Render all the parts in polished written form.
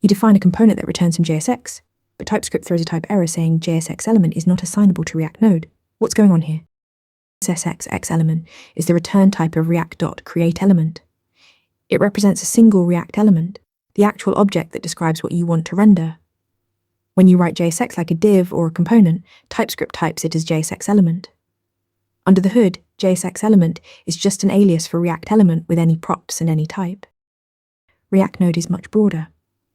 You define a component that returns from JSX, but TypeScript throws a type error saying JSX.Element is not assignable to ReactNode. What's going on here? JSX.Element is the return type of React.createElement. It represents a single React element, the actual object that describes what you want to render. When you write JSX like a div or a component, TypeScript types it as JSX.Element. Under the hood, JSX.Element is just an alias for ReactElement with any props and any type. ReactNode is much broader.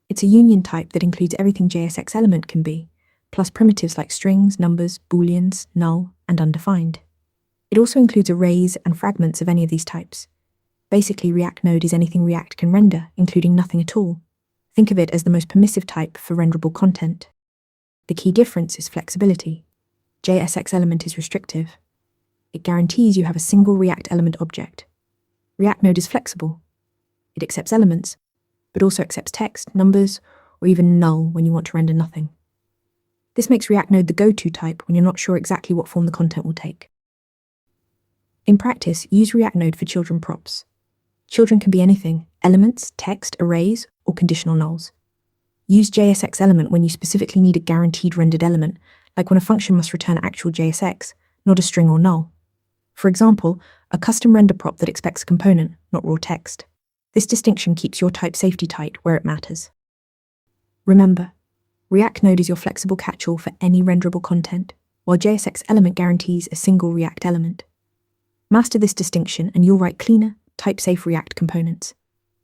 It's a union type that includes everything JSX.Element can be, plus primitives like strings, numbers, booleans, null, and undefined. It also includes arrays and fragments of any of these types. Basically, ReactNode is anything React can render, including nothing at all. Think of it as the most permissive type for renderable content. The key difference is flexibility. JSX.Element is restrictive. It guarantees you have a single React element object. ReactNode is flexible. It accepts elements, but also accepts text, numbers, or even null when you want to render nothing. This makes ReactNode the go-to type when you're not sure exactly what form the content will take. In practice, use ReactNode for children props. Children can be anything: elements, text, arrays, or conditional nulls. Use JSX.Element when you specifically need a guaranteed rendered element, like when a function must return actual JSX, not a string or null. For example, a custom render prop that expects a component, not raw text. This distinction keeps your type safety tight where it matters. Remember, ReactNode is your flexible catch-all for any renderable content, while JSX.Element guarantees a single React element. Master this distinction and you'll write cleaner, type-safe React components.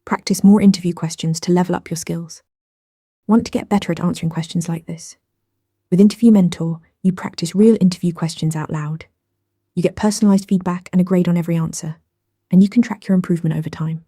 Practice more interview questions to level up your skills. Want to get better at answering questions like this? With Interview Mentor, you practice real interview questions out loud. You get personalized feedback and a grade on every answer, and you can track your improvement over time.